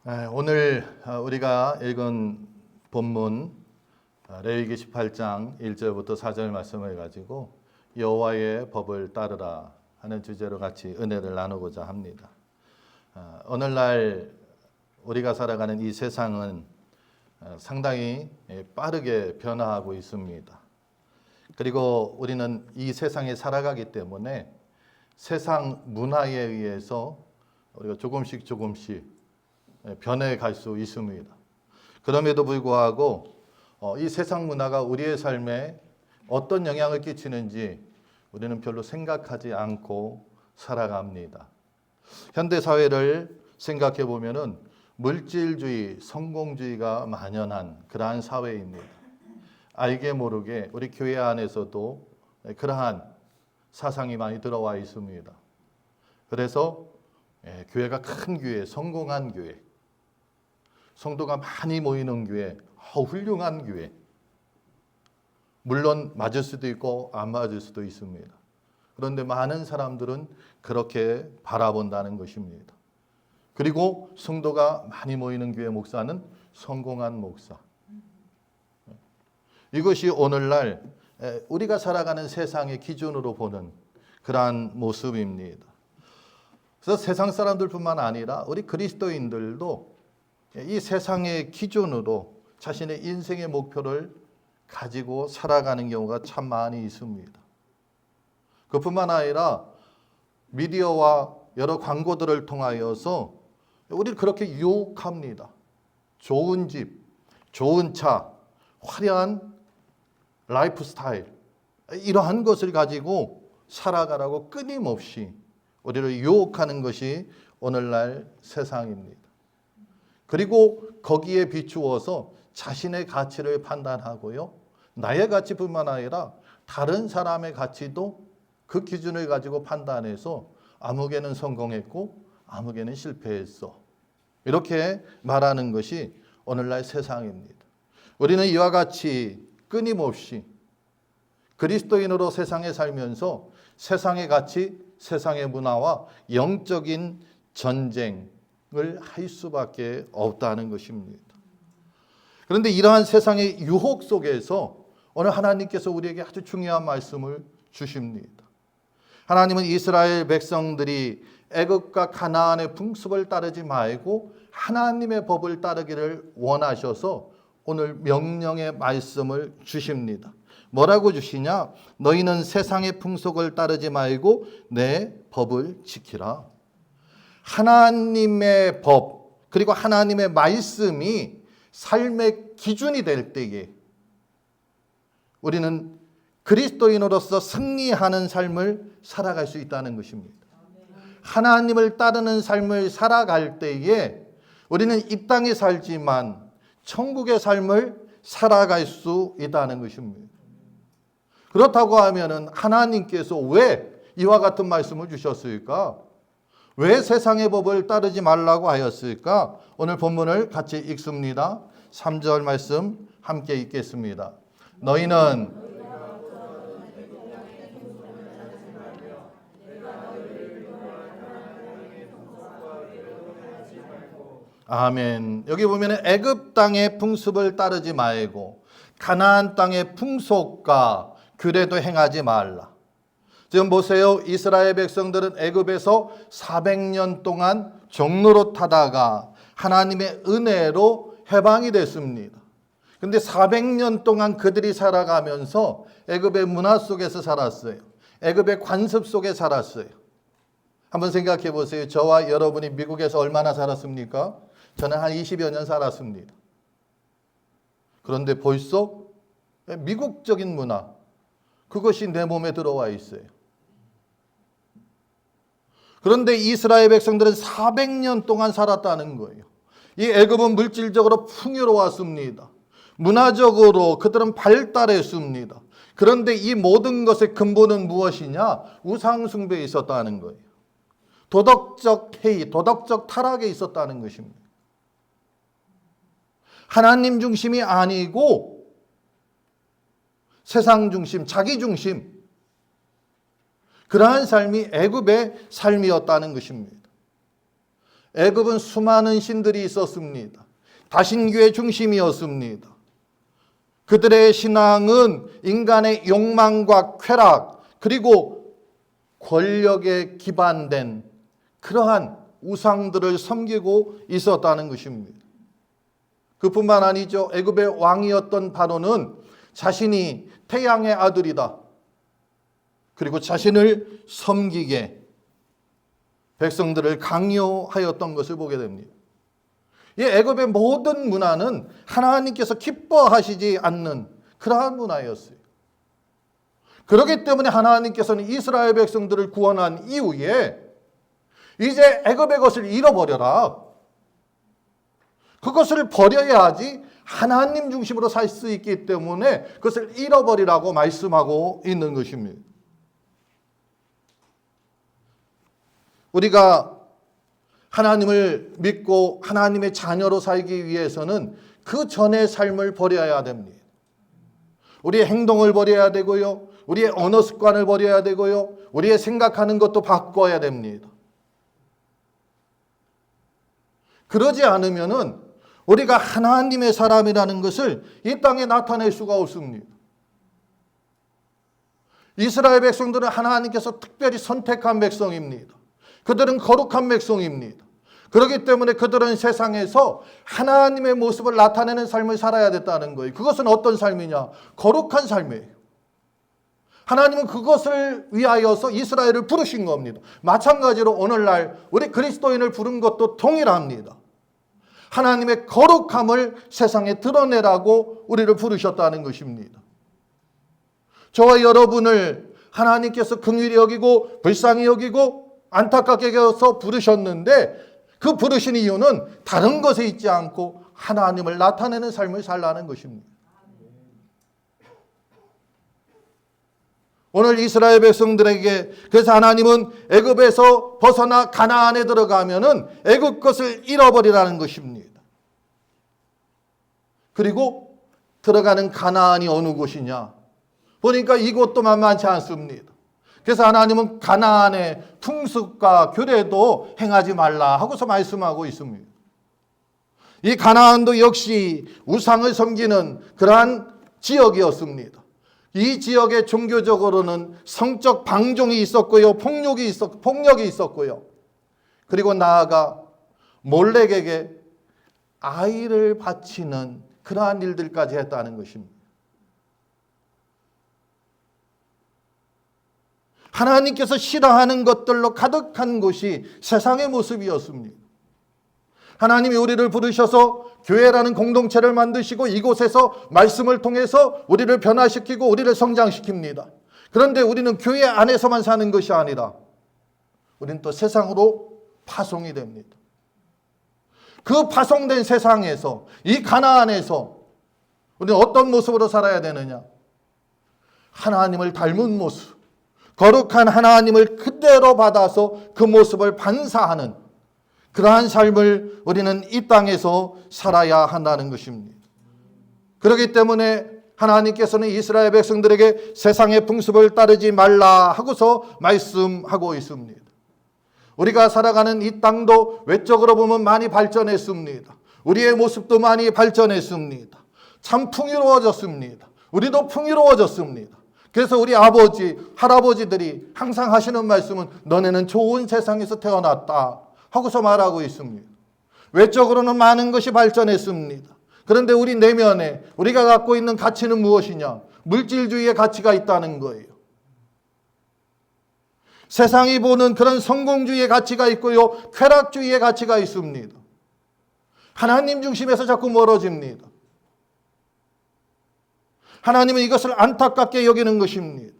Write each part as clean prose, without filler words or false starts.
오늘 우리가 읽은 본문 레위기 18장 1절부터 4절 말씀을 가지고 여호와의 법을 따르라 하는 주제로 같이 은혜를 나누고자 합니다. 오늘날 우리가 살아가는 이 세상은 상당히 빠르게 변화하고 있습니다. 그리고 우리는 이 세상에 살아가기 때문에 세상 문화에 의해서 우리가 조금씩 변해갈 수 있습니다. 그럼에도 불구하고 이 세상 문화가 우리의 삶에 어떤 영향을 끼치는지 우리는 별로 생각하지 않고 살아갑니다. 현대 사회를 생각해 보면은 물질주의, 성공주의가 만연한 그러한 사회입니다. 알게 모르게 우리 교회 안에서도 그러한 사상이 많이 들어와 있습니다. 그래서 교회가 큰 교회, 성공한 교회, 성도가 많이 모이는 교회, 훌륭한 교회. 물론 맞을 수도 있고 안 맞을 수도 있습니다. 그런데 많은 사람들은 그렇게 바라본다는 것입니다. 그리고 성도가 많이 모이는 교회 목사는 성공한 목사. 이것이 오늘날 우리가 살아가는 세상의 기준으로 보는 그러한 모습입니다. 그래서 세상 사람들뿐만 아니라 우리 그리스도인들도 이 세상의 기준으로 자신의 인생의 목표를 가지고 살아가는 경우가 참 많이 있습니다. 그뿐만 아니라 미디어와 여러 광고들을 통하여서 우리를 그렇게 유혹합니다. 좋은 집, 좋은 차, 화려한 라이프 스타일, 이러한 것을 가지고 살아가라고 끊임없이 우리를 유혹하는 것이 오늘날 세상입니다. 그리고 거기에 비추어서 자신의 가치를 판단하고요. 나의 가치뿐만 아니라 다른 사람의 가치도 그 기준을 가지고 판단해서 아무개는 성공했고 아무개는 실패했어. 이렇게 말하는 것이 오늘날 세상입니다. 우리는 이와 같이 끊임없이 그리스도인으로 세상에 살면서 세상의 가치, 세상의 문화와 영적인 전쟁을 할 수밖에 없다는 것입니다. 그런데 이러한 세상의 유혹 속에서 오늘 하나님께서 우리에게 아주 중요한 말씀을 주십니다. 하나님은 이스라엘 백성들이 애굽과 가나안의 풍습을 따르지 말고 하나님의 법을 따르기를 원하셔서 오늘 명령의 말씀을 주십니다. 뭐라고 주시냐? 너희는 세상의 풍속을 따르지 말고 내 법을 지키라. 하나님의 법 그리고 하나님의 말씀이 삶의 기준이 될 때에 우리는 그리스도인으로서 승리하는 삶을 살아갈 수 있다는 것입니다. 하나님을 따르는 삶을 살아갈 때에 우리는 이 땅에 살지만 천국의 삶을 살아갈 수 있다는 것입니다. 그렇다고 하면은 하나님께서 왜 이와 같은 말씀을 주셨을까? 왜 세상의 법을 따르지 말라고 하였을까? 오늘 본문을 같이 읽습니다. 3절 말씀 함께 읽겠습니다. 너희는 아멘. 여기 보면 애굽 땅의 풍습을 따르지 말고 가나안 땅의 풍속과 규례도 행하지 말라. 지금 보세요. 이스라엘 백성들은 애굽에서 400년 동안 종로로 타다가 하나님의 은혜로 해방이 됐습니다. 그런데 400년 동안 그들이 살아가면서 애굽의 문화 속에서 살았어요. 애굽의 관습 속에 살았어요. 한번 생각해 보세요. 저와 여러분이 미국에서 얼마나 살았습니까? 저는 한 20여 년 살았습니다. 그런데 벌써 미국적인 문화, 그것이 내 몸에 들어와 있어요. 그런데 이스라엘 백성들은 400년 동안 살았다는 거예요. 이 애굽은 물질적으로 풍요로웠습니다. 문화적으로 그들은 발달했습니다. 그런데 이 모든 것의 근본은 무엇이냐? 우상 숭배에 있었다는 거예요. 도덕적 해이, 도덕적 타락에 있었다는 것입니다. 하나님 중심이 아니고 세상 중심, 자기 중심, 그러한 삶이 애굽의 삶이었다는 것입니다. 애굽은 수많은 신들이 있었습니다. 다신교의 중심이었습니다. 그들의 신앙은 인간의 욕망과 쾌락 그리고 권력에 기반된 그러한 우상들을 섬기고 있었다는 것입니다. 그뿐만 아니죠. 애굽의 왕이었던 바로는 자신이 태양의 아들이다. 그리고 자신을 섬기게 백성들을 강요하였던 것을 보게 됩니다. 이 애굽의 모든 문화는 하나님께서 기뻐하시지 않는 그러한 문화였어요. 그렇기 때문에 하나님께서는 이스라엘 백성들을 구원한 이후에 이제 애굽의 것을 잃어버려라. 그것을 버려야지 하나님 중심으로 살 수 있기 때문에 그것을 잃어버리라고 말씀하고 있는 것입니다. 우리가 하나님을 믿고 하나님의 자녀로 살기 위해서는 그 전의 삶을 버려야 됩니다. 우리의 행동을 버려야 되고요. 우리의 언어 습관을 버려야 되고요. 우리의 생각하는 것도 바꿔야 됩니다. 그러지 않으면은 우리가 하나님의 사람이라는 것을 이 땅에 나타낼 수가 없습니다. 이스라엘 백성들은 하나님께서 특별히 선택한 백성입니다. 그들은 거룩한 백성입니다. 그렇기 때문에 그들은 세상에서 하나님의 모습을 나타내는 삶을 살아야 됐다는 거예요. 그것은 어떤 삶이냐? 거룩한 삶이에요. 하나님은 그것을 위하여서 이스라엘을 부르신 겁니다. 마찬가지로 오늘날 우리 그리스도인을 부른 것도 동일합니다. 하나님의 거룩함을 세상에 드러내라고 우리를 부르셨다는 것입니다. 저와 여러분을 하나님께서 긍휼히 여기고 불쌍히 여기고 안타깝게 여겨서 부르셨는데 그 부르신 이유는 다른 것에 있지 않고 하나님을 나타내는 삶을 살라는 것입니다. 오늘 이스라엘 백성들에게 그래서 하나님은 애굽에서 벗어나 가나안에 들어가면은 애굽 것을 잃어버리라는 것입니다. 그리고 들어가는 가나안이 어느 곳이냐? 보니까 이곳도 만만치 않습니다. 그래서 하나님은 가나안의 풍습과 규례도 행하지 말라 하고서 말씀하고 있습니다. 이 가나안도 역시 우상을 섬기는 그러한 지역이었습니다. 이 지역에 종교적으로는 성적 방종이 있었고요. 폭력이 있었고요. 그리고 나아가 몰렉에게 아이를 바치는 그러한 일들까지 했다는 것입니다. 하나님께서 싫어하는 것들로 가득한 곳이 세상의 모습이었습니다. 하나님이 우리를 부르셔서 교회라는 공동체를 만드시고 이곳에서 말씀을 통해서 우리를 변화시키고 우리를 성장시킵니다. 그런데 우리는 교회 안에서만 사는 것이 아니라 우리는 또 세상으로 파송이 됩니다. 그 파송된 세상에서 이 가나안에서 우리는 어떤 모습으로 살아야 되느냐? 하나님을 닮은 모습, 거룩한 하나님을 그대로 받아서 그 모습을 반사하는 그러한 삶을 우리는 이 땅에서 살아야 한다는 것입니다. 그렇기 때문에 하나님께서는 이스라엘 백성들에게 세상의 풍습을 따르지 말라 하고서 말씀하고 있습니다. 우리가 살아가는 이 땅도 외적으로 보면 많이 발전했습니다. 우리의 모습도 많이 발전했습니다. 참 풍요로워졌습니다. 우리도 풍요로워졌습니다. 그래서 우리 아버지, 할아버지들이 항상 하시는 말씀은 너네는 좋은 세상에서 태어났다 하고서 말하고 있습니다. 외적으로는 많은 것이 발전했습니다. 그런데 우리 내면에 우리가 갖고 있는 가치는 무엇이냐? 물질주의의 가치가 있다는 거예요. 세상이 보는 그런 성공주의의 가치가 있고요. 쾌락주의의 가치가 있습니다. 하나님 중심에서 자꾸 멀어집니다. 하나님은 이것을 안타깝게 여기는 것입니다.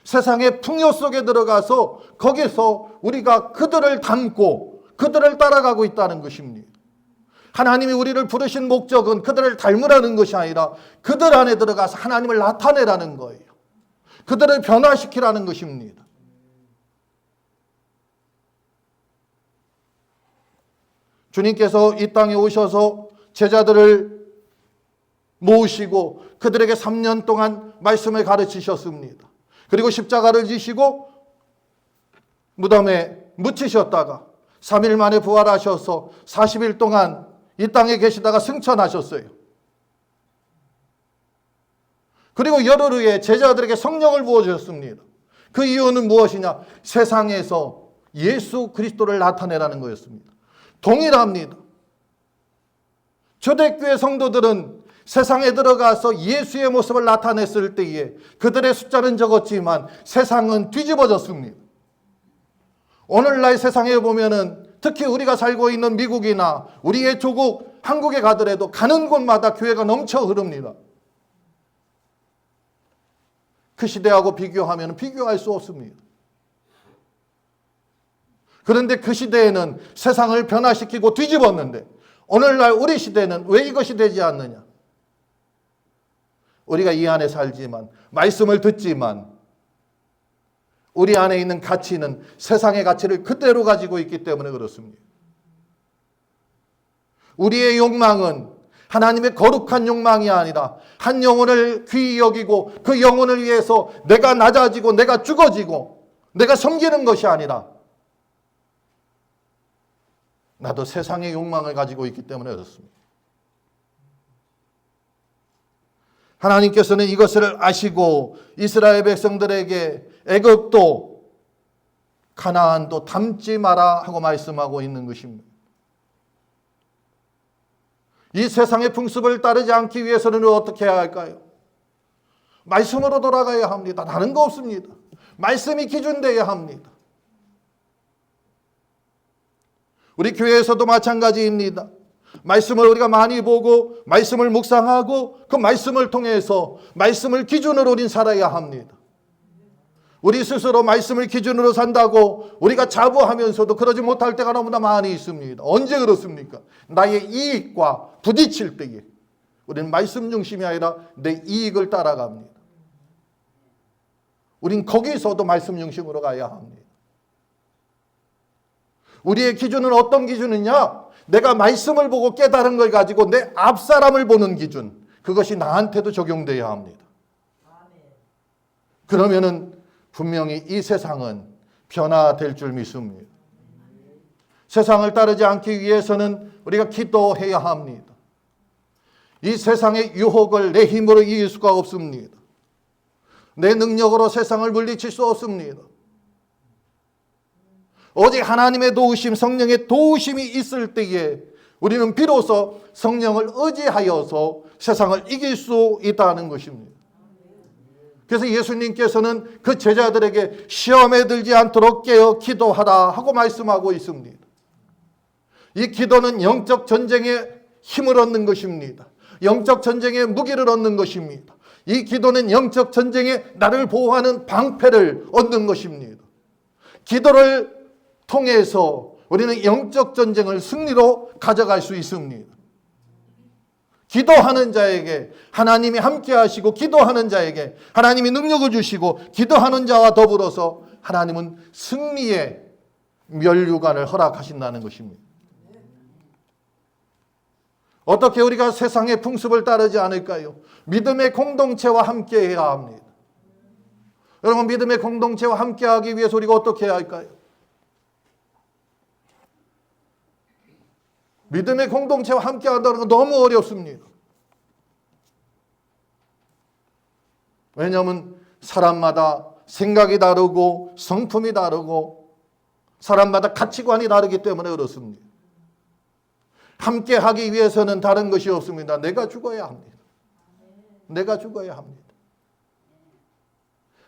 세상의 풍요 속에 들어가서 거기서 우리가 그들을 닮고 그들을 따라가고 있다는 것입니다. 하나님이 우리를 부르신 목적은 그들을 닮으라는 것이 아니라 그들 안에 들어가서 하나님을 나타내라는 거예요. 그들을 변화시키라는 것입니다. 주님께서 이 땅에 오셔서 제자들을 모으시고 그들에게 3년 동안 말씀을 가르치셨습니다. 그리고 십자가를 지시고 무덤에 묻히셨다가 3일 만에 부활하셔서 40일 동안 이 땅에 계시다가 승천하셨어요. 그리고 열흘 후에 제자들에게 성령을 부어주셨습니다. 그 이유는 무엇이냐? 세상에서 예수 그리스도를 나타내라는 거였습니다. 동일합니다. 초대교회 성도들은 세상에 들어가서 예수의 모습을 나타냈을 때에 그들의 숫자는 적었지만 세상은 뒤집어졌습니다. 오늘날 세상에 보면은 특히 우리가 살고 있는 미국이나 우리의 조국 한국에 가더라도 가는 곳마다 교회가 넘쳐 흐릅니다. 그 시대하고 비교하면 비교할 수 없습니다. 그런데 그 시대에는 세상을 변화시키고 뒤집었는데 오늘날 우리 시대는 왜 이것이 되지 않느냐? 우리가 이 안에 살지만 말씀을 듣지만 우리 안에 있는 가치는 세상의 가치를 그대로 가지고 있기 때문에 그렇습니다. 우리의 욕망은 하나님의 거룩한 욕망이 아니라 한 영혼을 귀히 여기고 그 영혼을 위해서 내가 낮아지고 내가 죽어지고 내가 섬기는 것이 아니라 나도 세상의 욕망을 가지고 있기 때문에 그렇습니다. 하나님께서는 이것을 아시고 이스라엘 백성들에게 애굽도 가나안도 닮지 마라 하고 말씀하고 있는 것입니다. 이 세상의 풍습을 따르지 않기 위해서는 어떻게 해야 할까요? 말씀으로 돌아가야 합니다. 다른 거 없습니다. 말씀이 기준되어야 합니다. 우리 교회에서도 마찬가지입니다. 말씀을 우리가 많이 보고 말씀을 묵상하고 그 말씀을 통해서 말씀을 기준으로 우린 살아야 합니다. 우리 스스로 말씀을 기준으로 산다고 우리가 자부하면서도 그러지 못할 때가 너무나 많이 있습니다. 언제 그렇습니까? 나의 이익과 부딪힐 때에 우리는 말씀 중심이 아니라 내 이익을 따라갑니다. 우린 거기서도 말씀 중심으로 가야 합니다. 우리의 기준은 어떤 기준이냐? 내가 말씀을 보고 깨달은 걸 가지고 내 앞사람을 보는 기준, 그것이 나한테도 적용돼야 합니다. 그러면은 분명히 이 세상은 변화될 줄 믿습니다. 세상을 따르지 않기 위해서는 우리가 기도해야 합니다. 이 세상의 유혹을 내 힘으로 이길 수가 없습니다. 내 능력으로 세상을 물리칠 수 없습니다. 오직 하나님의 도우심, 성령의 도우심이 있을 때에 우리는 비로소 성령을 의지하여서 세상을 이길 수 있다는 것입니다. 그래서 예수님께서는 그 제자들에게 시험에 들지 않도록 깨어 기도하라 하고 말씀하고 있습니다. 이 기도는 영적 전쟁에 힘을 얻는 것입니다. 영적 전쟁에 무기를 얻는 것입니다. 이 기도는 영적 전쟁에 나를 보호하는 방패를 얻는 것입니다. 기도를 통해서 우리는 영적 전쟁을 승리로 가져갈 수 있습니다. 기도하는 자에게 하나님이 함께 하시고 기도하는 자에게 하나님이 능력을 주시고 기도하는 자와 더불어서 하나님은 승리의 면류관을 허락하신다는 것입니다. 어떻게 우리가 세상의 풍습을 따르지 않을까요? 믿음의 공동체와 함께 해야 합니다. 여러분, 믿음의 공동체와 함께 하기 위해서 우리가 어떻게 해야 할까요? 믿음의 공동체와 함께 한다는 건 너무 어렵습니다. 왜냐하면 사람마다 생각이 다르고 성품이 다르고 사람마다 가치관이 다르기 때문에 그렇습니다. 함께 하기 위해서는 다른 것이 없습니다. 내가 죽어야 합니다. 내가 죽어야 합니다.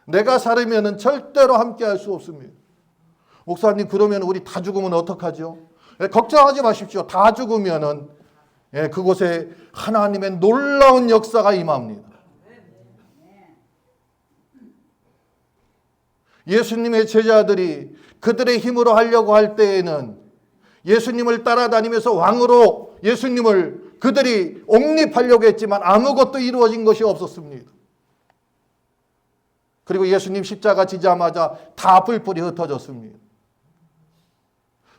내가 살으면 절대로 함께 할 수 없습니다. 목사님, 그러면 우리 다 죽으면 어떡하죠? 걱정하지 마십시오. 다 죽으면은 그곳에 하나님의 놀라운 역사가 임합니다. 예수님의 제자들이 그들의 힘으로 하려고 할 때에는 예수님을 따라다니면서 왕으로 예수님을 그들이 옹립하려고 했지만 아무것도 이루어진 것이 없었습니다. 그리고 예수님 십자가 지자마자 다 뿔뿔이 흩어졌습니다.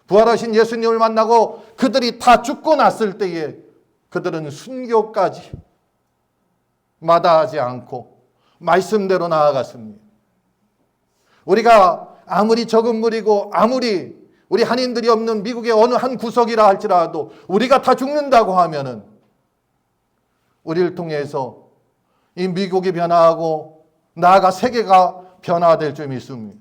부활하신 예수님을 만나고 그들이 다 죽고 났을 때에 그들은 순교까지 마다하지 않고 말씀대로 나아갔습니다. 우리가 아무리 적은 무리고 아무리 우리 한인들이 없는 미국의 어느 한 구석이라 할지라도 우리가 다 죽는다고 하면은 우리를 통해서 이 미국이 변화하고 나아가 세계가 변화될 줄 믿습니다.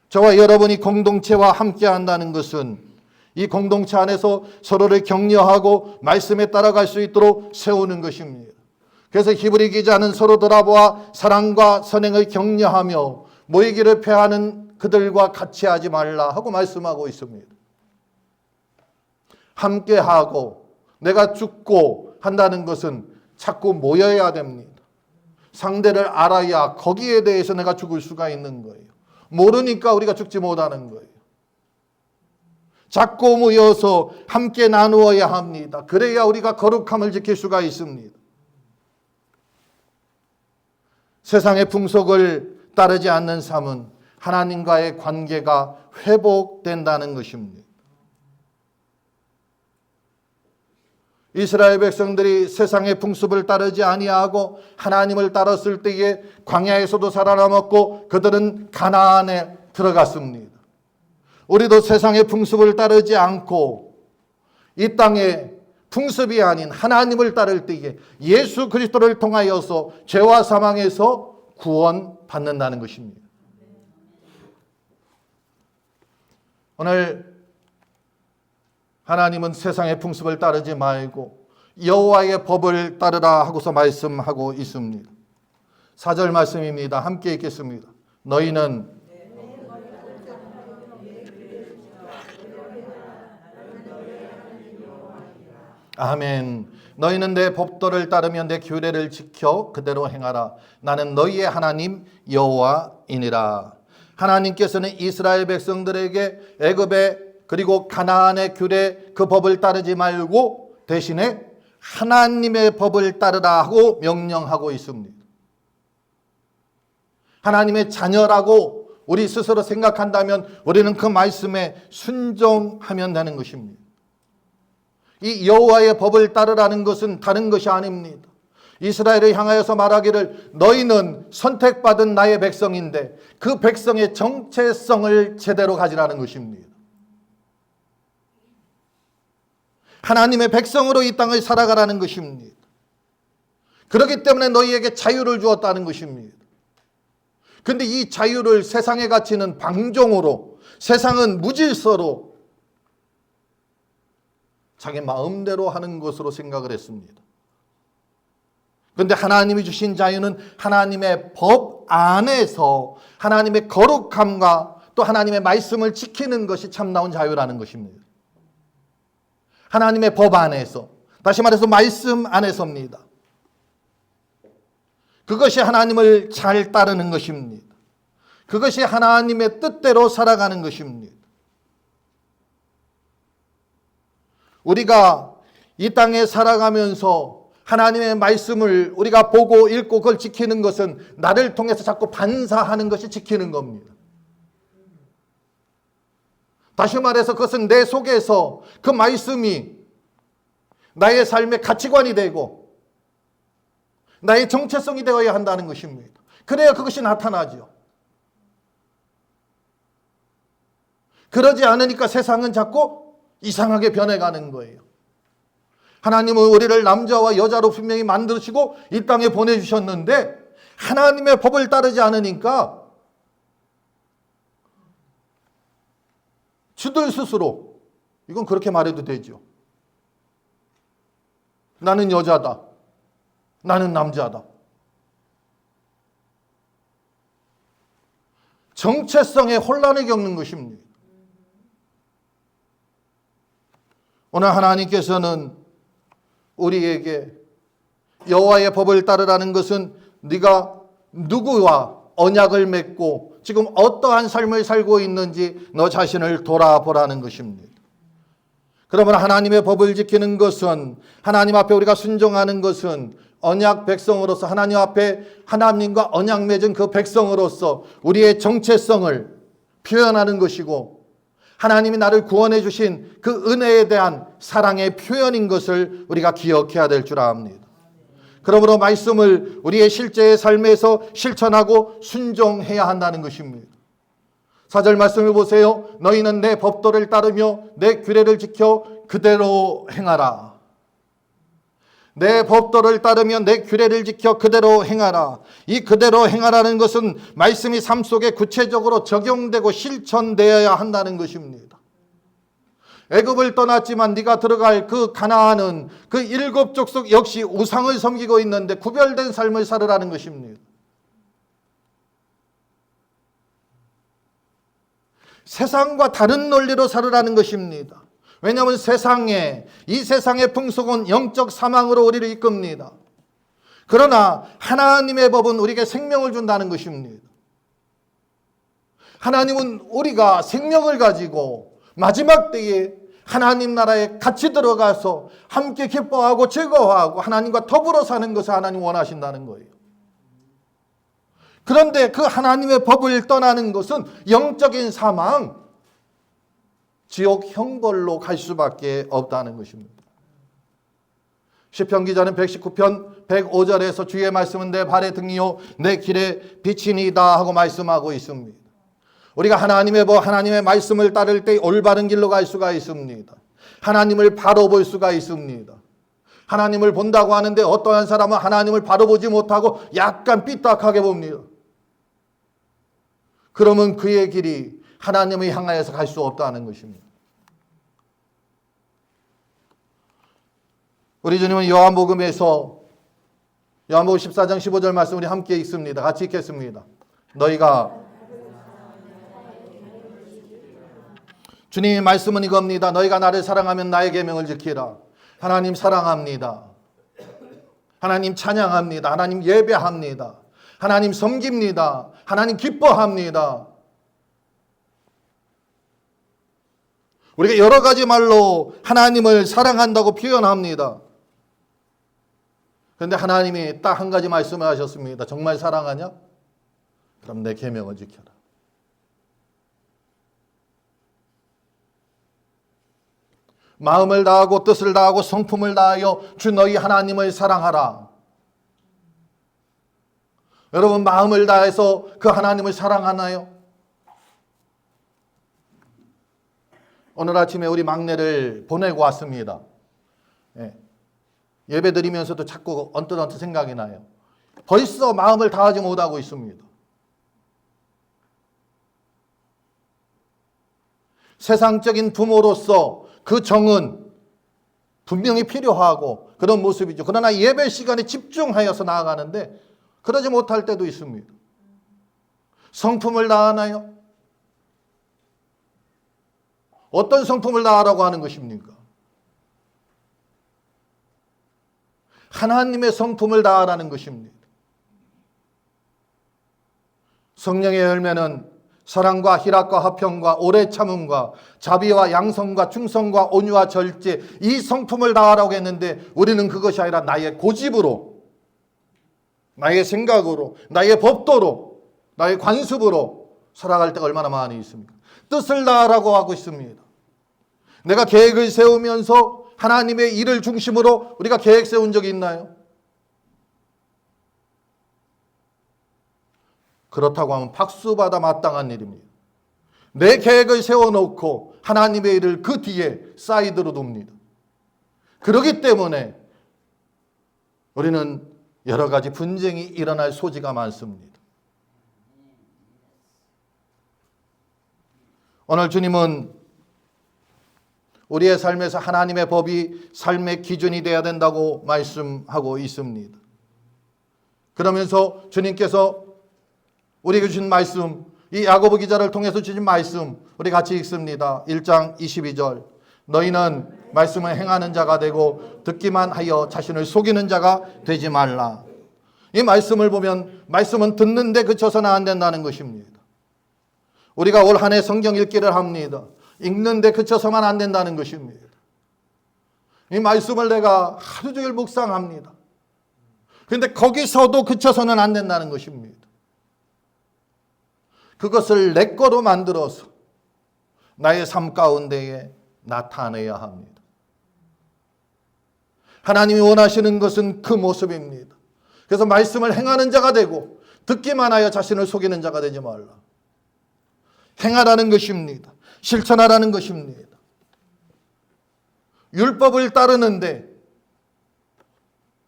저와 여러분이 공동체와 함께 한다는 것은 이 공동체 안에서 서로를 격려하고 말씀에 따라갈 수 있도록 세우는 것입니다. 그래서 히브리 기자는 서로 돌아보아 사랑과 선행을 격려하며 모이기를 폐하는 그들과 같이 하지 말라 하고 말씀하고 있습니다. 함께하고 내가 죽고 한다는 것은 자꾸 모여야 됩니다. 상대를 알아야 거기에 대해서 내가 죽을 수가 있는 거예요. 모르니까 우리가 죽지 못하는 거예요. 자꾸 모여서 함께 나누어야 합니다. 그래야 우리가 거룩함을 지킬 수가 있습니다. 세상의 풍속을 따르지 않는 삶은 하나님과의 관계가 회복된다는 것입니다. 이스라엘 백성들이 세상의 풍습을 따르지 아니하고 하나님을 따랐을 때에 광야에서도 살아남았고 그들은 가나안에 들어갔습니다. 우리도 세상의 풍습을 따르지 않고 이 땅에 풍습이 아닌 하나님을 따를 때에 예수 그리스도를 통하여서 죄와 사망에서 구원받는다는 것입니다. 오늘 하나님은 세상의 풍습을 따르지 말고 여호와의 법을 따르라 하고서 말씀하고 있습니다. 4절 말씀입니다. 함께 읽겠습니다. 너희는 아멘. 너희는 내 법도를 따르며 내 규례를 지켜 그대로 행하라. 나는 너희의 하나님 여호와이니라. 하나님께서는 이스라엘 백성들에게 애굽의 그리고 가나안의 규례 그 법을 따르지 말고 대신에 하나님의 법을 따르라 하고 명령하고 있습니다. 하나님의 자녀라고 우리 스스로 생각한다면 우리는 그 말씀에 순종하면 되는 것입니다. 이 여호와의 법을 따르라는 것은 다른 것이 아닙니다. 이스라엘을 향하여서 말하기를 너희는 선택받은 나의 백성인데 그 백성의 정체성을 제대로 가지라는 것입니다. 하나님의 백성으로 이 땅을 살아가라는 것입니다. 그렇기 때문에 너희에게 자유를 주었다는 것입니다. 그런데 이 자유를 세상의 가치는 방종으로, 세상은 무질서로 자기 마음대로 하는 것으로 생각을 했습니다. 그런데 하나님이 주신 자유는 하나님의 법 안에서 하나님의 거룩함과 또 하나님의 말씀을 지키는 것이 참나온 자유라는 것입니다. 하나님의 법 안에서, 다시 말해서 말씀 안에서입니다. 그것이 하나님을 잘 따르는 것입니다. 그것이 하나님의 뜻대로 살아가는 것입니다. 우리가 이 땅에 살아가면서 하나님의 말씀을 우리가 보고 읽고 그걸 지키는 것은 나를 통해서 자꾸 반사하는 것이 지키는 겁니다. 다시 말해서 그것은 내 속에서 그 말씀이 나의 삶의 가치관이 되고 나의 정체성이 되어야 한다는 것입니다. 그래야 그것이 나타나죠. 그러지 않으니까 세상은 자꾸 이상하게 변해가는 거예요. 하나님은 우리를 남자와 여자로 분명히 만드시고 이 땅에 보내주셨는데 하나님의 법을 따르지 않으니까 주들 스스로, 이건 그렇게 말해도 되죠. 나는 여자다. 나는 남자다. 정체성에 혼란을 겪는 것입니다. 오늘 하나님께서는 우리에게 여호와의 법을 따르라는 것은 네가 누구와 언약을 맺고 지금 어떠한 삶을 살고 있는지 너 자신을 돌아보라는 것입니다. 그러면 하나님의 법을 지키는 것은, 하나님 앞에 우리가 순종하는 것은 언약 백성으로서 하나님 앞에 하나님과 언약 맺은 그 백성으로서 우리의 정체성을 표현하는 것이고 하나님이 나를 구원해 주신 그 은혜에 대한 사랑의 표현인 것을 우리가 기억해야 될 줄 압니다. 그러므로 말씀을 우리의 실제의 삶에서 실천하고 순종해야 한다는 것입니다. 4절 말씀을 보세요. 너희는 내 법도를 따르며 내 규례를 지켜 그대로 행하라. 내 법도를 따르며 내 규례를 지켜 그대로 행하라. 이 그대로 행하라는 것은 말씀이 삶 속에 구체적으로 적용되고 실천되어야 한다는 것입니다. 애굽을 떠났지만 네가 들어갈 그 가나안은 그 7 족속 역시 우상을 섬기고 있는데 구별된 삶을 살으라는 것입니다. 세상과 다른 논리로 살으라는 것입니다. 왜냐하면 이 세상의 풍속은 영적 사망으로 우리를 이끕니다. 그러나 하나님의 법은 우리에게 생명을 준다는 것입니다. 하나님은 우리가 생명을 가지고 마지막 때에 하나님 나라에 같이 들어가서 함께 기뻐하고 즐거워하고 하나님과 더불어 사는 것을 하나님 원하신다는 거예요. 그런데 그 하나님의 법을 떠나는 것은 영적인 사망, 지옥 형벌로 갈 수밖에 없다는 것입니다. 시편 기자는 119편 105절에서 주의 말씀은 내 발의 등이요 내 길의 빛이니이다 하고 말씀하고 있습니다. 우리가 하나님의 법, 하나님의 말씀을 따를 때 올바른 길로 갈 수가 있습니다. 하나님을 바로 볼 수가 있습니다. 하나님을 본다고 하는데 어떠한 사람은 하나님을 바로 보지 못하고 약간 삐딱하게 봅니다. 그러면 그의 길이 하나님을 향하여서 갈 수 없다는 것입니다. 우리 주님은 요한복음에서 요한복음 14장 15절 말씀 우리 함께 읽습니다. 같이 읽겠습니다. 너희가 주님의 말씀은 이겁니다. 너희가 나를 사랑하면 나의 계명을 지키라. 하나님 사랑합니다. 하나님 찬양합니다. 하나님 예배합니다. 하나님 섬깁니다. 하나님 기뻐합니다. 우리가 여러 가지 말로 하나님을 사랑한다고 표현합니다. 그런데 하나님이 딱 한 가지 말씀을 하셨습니다. 정말 사랑하냐? 그럼 내 계명을 지켜라. 마음을 다하고 뜻을 다하고 성품을 다하여 주 너희 하나님을 사랑하라. 여러분 마음을 다해서 그 하나님을 사랑하나요? 오늘 아침에 우리 막내를 보내고 왔습니다. 예배 드리면서도 자꾸 언뜻 생각이 나요. 벌써 마음을 다하지 못하고 있습니다. 세상적인 부모로서 그 정은 분명히 필요하고 그런 모습이죠. 그러나 예배 시간에 집중하여서 나아가는데 그러지 못할 때도 있습니다. 성품을 다하나요? 어떤 성품을 다하라고 하는 것입니까? 하나님의 성품을 다하라는 것입니다. 성령의 열매는 사랑과 희락과 화평과 오래 참음과 자비와 양성과 충성과 온유와 절제, 이 성품을 다하라고 했는데 우리는 그것이 아니라 나의 고집으로, 나의 생각으로, 나의 법도로, 나의 관습으로 살아갈 때가 얼마나 많이 있습니까? 뜻을 다하라고 하고 있습니다. 내가 계획을 세우면서 하나님의 일을 중심으로 우리가 계획 세운 적이 있나요? 그렇다고 하면 박수받아 마땅한 일입니다. 내 계획을 세워놓고 하나님의 일을 그 뒤에 사이드로 둡니다. 그렇기 때문에 우리는 여러 가지 분쟁이 일어날 소지가 많습니다. 오늘 주님은 우리의 삶에서 하나님의 법이 삶의 기준이 되어야 된다고 말씀하고 있습니다. 그러면서 주님께서 우리에게 주신 말씀, 이 야고보 기자를 통해서 주신 말씀 우리 같이 읽습니다. 1장 22절 너희는 말씀을 행하는 자가 되고 듣기만 하여 자신을 속이는 자가 되지 말라. 이 말씀을 보면 말씀은 듣는데 그쳐서는 안 된다는 것입니다. 우리가 올 한 해 성경 읽기를 합니다. 읽는데 그쳐서만 안 된다는 것입니다. 이 말씀을 내가 하루 종일 묵상합니다. 그런데 거기서도 그쳐서는 안 된다는 것입니다. 그것을 내 거로 만들어서 나의 삶 가운데에 나타내야 합니다. 하나님이 원하시는 것은 그 모습입니다. 그래서 말씀을 행하는 자가 되고 듣기만 하여 자신을 속이는 자가 되지 말라. 행하라는 것입니다. 실천하라는 것입니다. 율법을 따르는데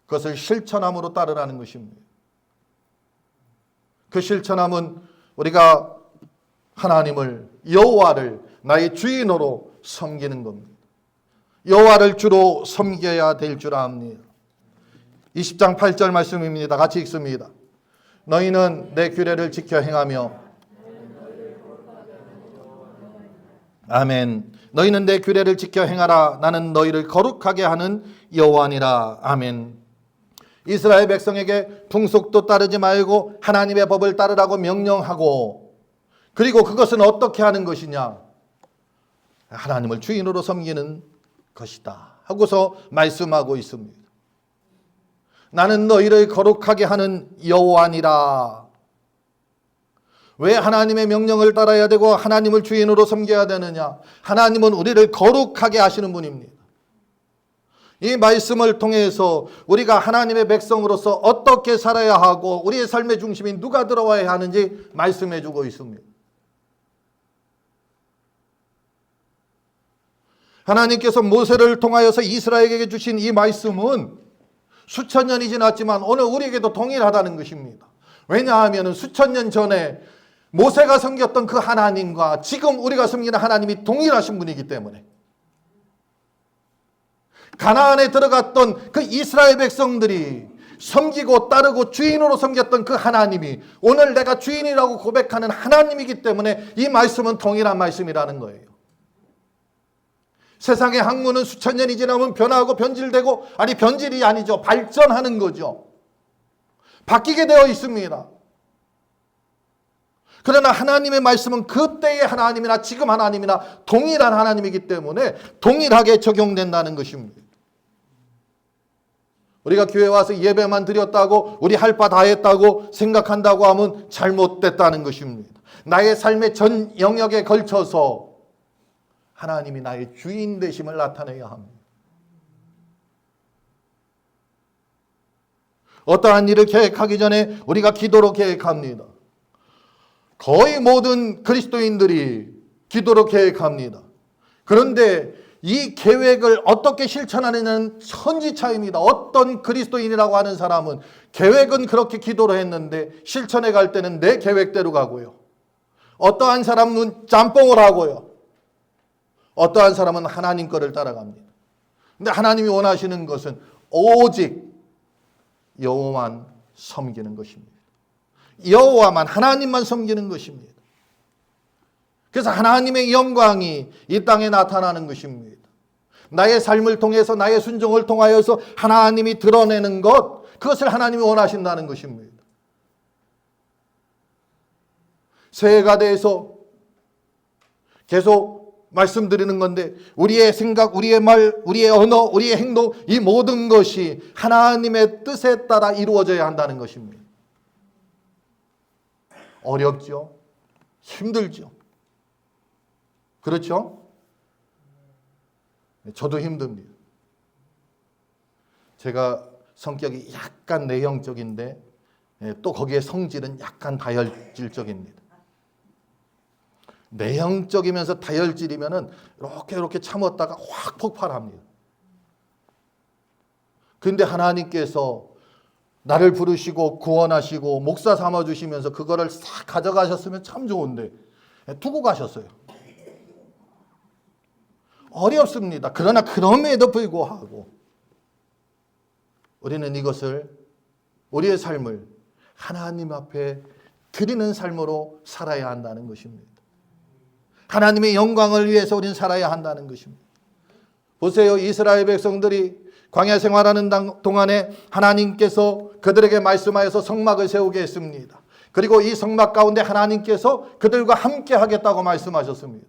그것을 실천함으로 따르라는 것입니다. 그 실천함은 우리가 하나님을, 여호와를 나의 주인으로 섬기는 겁니다. 여호와를 주로 섬겨야 될 줄 압니다. 20장 8절 말씀입니다. 같이 읽습니다. 너희는 내 규례를 지켜 행하며, 아멘. 너희는 내 규례를 지켜 행하라. 나는 너희를 거룩하게 하는 여호와니라. 아멘. 이스라엘 백성에게 풍속도 따르지 말고 하나님의 법을 따르라고 명령하고, 그리고 그것은 어떻게 하는 것이냐? 하나님을 주인으로 섬기는 것이다 하고서 말씀하고 있습니다. 나는 너희를 거룩하게 하는 여호와니라. 왜 하나님의 명령을 따라야 되고 하나님을 주인으로 섬겨야 되느냐? 하나님은 우리를 거룩하게 하시는 분입니다. 이 말씀을 통해서 우리가 하나님의 백성으로서 어떻게 살아야 하고 우리의 삶의 중심이 누가 들어와야 하는지 말씀해 주고 있습니다. 하나님께서 모세를 통하여서 이스라엘에게 주신 이 말씀은 수천 년이 지났지만 오늘 우리에게도 동일하다는 것입니다. 왜냐하면 수천 년 전에 모세가 섬겼던 그 하나님과 지금 우리가 섬기는 하나님이 동일하신 분이기 때문에, 가나안에 들어갔던 그 이스라엘 백성들이 섬기고 따르고 주인으로 섬겼던 그 하나님이 오늘 내가 주인이라고 고백하는 하나님이기 때문에 이 말씀은 동일한 말씀이라는 거예요. 세상의 학문은 수천 년이 지나면 변화하고 변질되고, 아니 변질이 아니죠, 발전하는 거죠. 바뀌게 되어 있습니다. 그러나 하나님의 말씀은 그때의 하나님이나 지금 하나님이나 동일한 하나님이기 때문에 동일하게 적용된다는 것입니다. 우리가 교회 와서 예배만 드렸다고 우리 할 바 다 했다고 생각한다고 하면 잘못됐다는 것입니다. 나의 삶의 전 영역에 걸쳐서 하나님이 나의 주인 되심을 나타내야 합니다. 어떠한 일을 계획하기 전에 우리가 기도로 계획합니다. 거의 모든 그리스도인들이 기도로 계획합니다. 그런데 이 계획을 어떻게 실천하느냐는 천지차이입니다. 어떤 그리스도인이라고 하는 사람은 계획은 그렇게 기도로 했는데 실천해 갈 때는 내 계획대로 가고요. 어떠한 사람은 짬뽕을 하고요. 어떠한 사람은 하나님 거를 따라갑니다. 근데 하나님이 원하시는 것은 오직 여호와만 섬기는 것입니다. 여호와만, 하나님만 섬기는 것입니다. 그래서 하나님의 영광이 이 땅에 나타나는 것입니다. 나의 삶을 통해서, 나의 순종을 통하여서 하나님이 드러내는 것, 그것을 하나님이 원하신다는 것입니다. 새해가 돼서 계속 말씀드리는 건데, 우리의 생각, 우리의 말, 우리의 언어, 우리의 행동, 이 모든 것이 하나님의 뜻에 따라 이루어져야 한다는 것입니다. 어렵죠? 힘들죠? 그렇죠? 저도 힘듭니다. 제가 성격이 약간 내형적인데 또 거기에 성질은 약간 다혈질적입니다. 내형적이면서 다혈질이면은 이렇게 참았다가 확 폭발합니다. 근데 하나님께서 나를 부르시고 구원하시고 목사 삼아주시면서 그거를 싹 가져가셨으면 참 좋은데 두고 가셨어요. 어렵습니다. 그러나 그럼에도 불구하고 우리는 이것을, 우리의 삶을 하나님 앞에 드리는 삶으로 살아야 한다는 것입니다. 하나님의 영광을 위해서 우리는 살아야 한다는 것입니다. 보세요. 이스라엘 백성들이 광야 생활하는 동안에 하나님께서 그들에게 말씀하여서 성막을 세우게 했습니다. 그리고 이 성막 가운데 하나님께서 그들과 함께 하겠다고 말씀하셨습니다.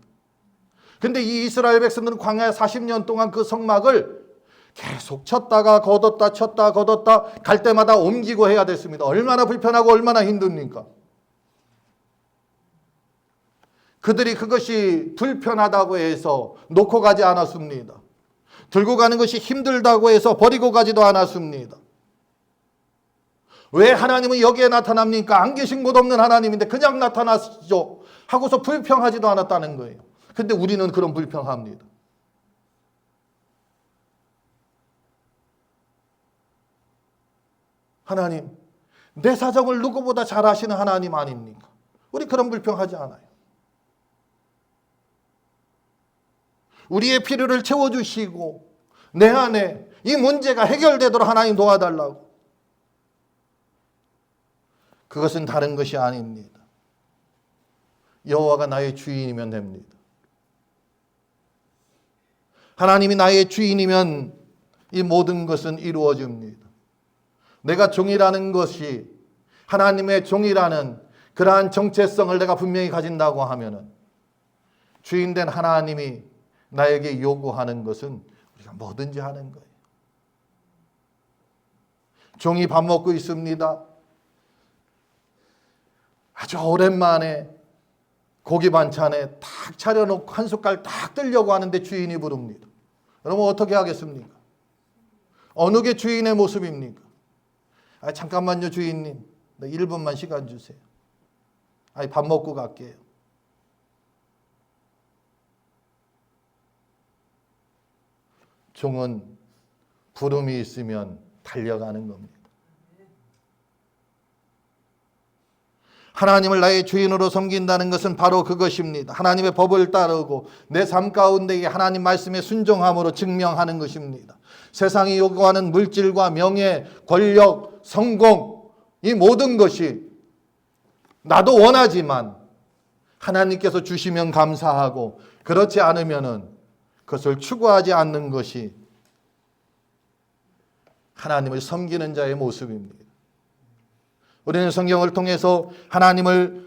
근데 이 이스라엘 백성들은 광야 40년 동안 그 성막을 계속 쳤다가 걷었다 쳤다 걷었다 갈 때마다 옮기고 해야 됐습니다. 얼마나 불편하고 얼마나 힘듭니까? 그들이 그것이 불편하다고 해서 놓고 가지 않았습니다. 들고 가는 것이 힘들다고 해서 버리고 가지도 않았습니다. 왜 하나님은 여기에 나타납니까? 안 계신 곳 없는 하나님인데 그냥 나타나시죠 하고서 불평하지도 않았다는 거예요. 근데 우리는 그런 불평합니다. 하나님, 내 사정을 누구보다 잘 아시는 하나님 아닙니까? 우리 그런 불평하지 않아요. 우리의 필요를 채워주시고 내 안에 이 문제가 해결되도록 하나님 도와달라고. 그것은 다른 것이 아닙니다. 여호와가 나의 주인이면 됩니다. 하나님이 나의 주인이면 이 모든 것은 이루어집니다. 내가 종이라는 것이 하나님의 종이라는 그러한 정체성을 내가 분명히 가진다고 하면은 주인된 하나님이 나에게 요구하는 것은 우리가 뭐든지 하는 거예요. 종이 밥 먹고 있습니다. 아주 오랜만에 고기 반찬에 탁 차려놓고 한 숟갈 딱 뜨려고 하는데 주인이 부릅니다. 여러분 어떻게 하겠습니까? 어느 게 주인의 모습입니까? 잠깐만요 주인님, 1분만 시간 주세요. 밥 먹고 갈게요. 종은 부름이 있으면 달려가는 겁니다. 하나님을 나의 주인으로 섬긴다는 것은 바로 그것입니다. 하나님의 법을 따르고 내 삶 가운데에 하나님 말씀에 순종함으로 증명하는 것입니다. 세상이 요구하는 물질과 명예, 권력, 성공, 이 모든 것이 나도 원하지만 하나님께서 주시면 감사하고 그렇지 않으면은 그것을 추구하지 않는 것이 하나님을 섬기는 자의 모습입니다. 우리는 성경을 통해서 하나님을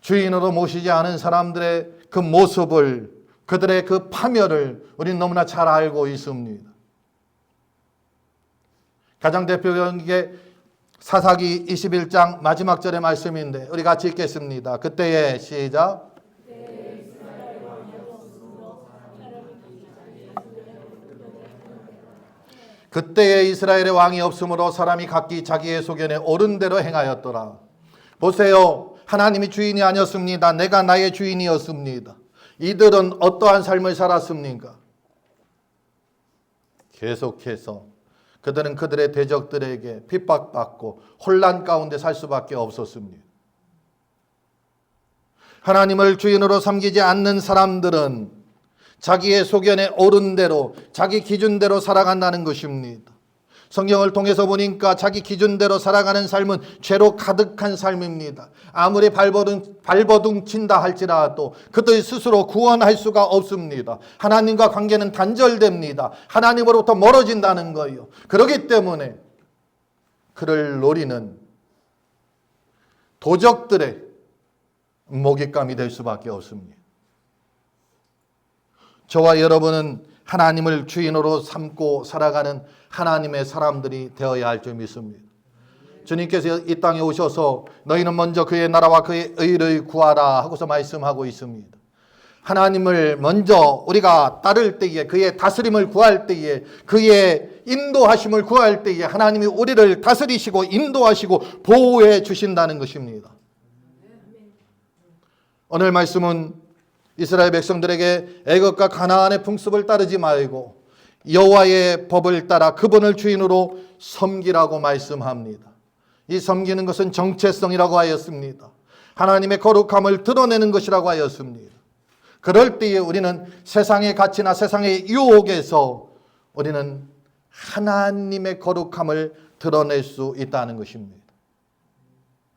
주인으로 모시지 않은 사람들의 그 모습을, 그들의 그 파멸을 우리는 너무나 잘 알고 있습니다. 가장 대표적인 게 사사기 21장 마지막 절의 말씀인데 우리 같이 읽겠습니다. 그때에 시작. 그때에 이스라엘의 왕이 없으므로 사람이 각기 자기의 소견에 옳은 대로 행하였더라. 보세요. 하나님이 주인이 아니었습니다. 내가 나의 주인이었습니다. 이들은 어떠한 삶을 살았습니까? 계속해서 그들은 그들의 대적들에게 핍박받고 혼란 가운데 살 수밖에 없었습니다. 하나님을 주인으로 섬기지 않는 사람들은 자기의 소견에 옳은 대로 자기 기준대로 살아간다는 것입니다. 성경을 통해서 보니까 자기 기준대로 살아가는 삶은 죄로 가득한 삶입니다. 아무리 발버둥 친다 할지라도 그들 스스로 구원할 수가 없습니다. 하나님과 관계는 단절됩니다. 하나님으로부터 멀어진다는 거예요. 그렇기 때문에 그를 노리는 도적들의 먹잇감이 될 수밖에 없습니다. 저와 여러분은 하나님을 주인으로 삼고 살아가는 하나님의 사람들이 되어야 할 줄 믿습니다. 주님께서 이 땅에 오셔서 너희는 먼저 그의 나라와 그의 의를 구하라 하고서 말씀하고 있습니다. 하나님을 먼저 우리가 따를 때에, 그의 다스림을 구할 때에, 그의 인도하심을 구할 때에 하나님이 우리를 다스리시고 인도하시고 보호해 주신다는 것입니다. 오늘 말씀은 이스라엘 백성들에게 애굽과 가나안의 풍습을 따르지 말고 여호와의 법을 따라 그분을 주인으로 섬기라고 말씀합니다. 이 섬기는 것은 정체성이라고 하였습니다. 하나님의 거룩함을 드러내는 것이라고 하였습니다. 그럴 때에 우리는 세상의 가치나 세상의 유혹에서 우리는 하나님의 거룩함을 드러낼 수 있다는 것입니다.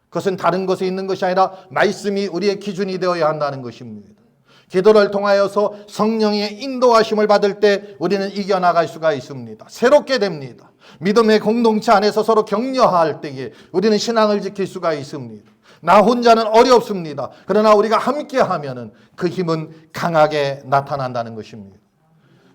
그것은 다른 것에 있는 것이 아니라 말씀이 우리의 기준이 되어야 한다는 것입니다. 기도를 통하여서 성령의 인도하심을 받을 때 우리는 이겨나갈 수가 있습니다. 새롭게 됩니다. 믿음의 공동체 안에서 서로 격려할 때에 우리는 신앙을 지킬 수가 있습니다. 나 혼자는 어렵습니다. 그러나 우리가 함께하면 그 힘은 강하게 나타난다는 것입니다.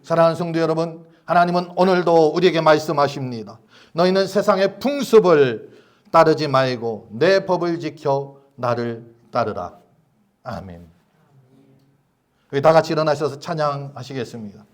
사랑하는 성도 여러분, 하나님은 오늘도 우리에게 말씀하십니다. 너희는 세상의 풍습을 따르지 말고 내 법을 지켜 나를 따르라. 아멘. 다 같이 일어나셔서 찬양하시겠습니다.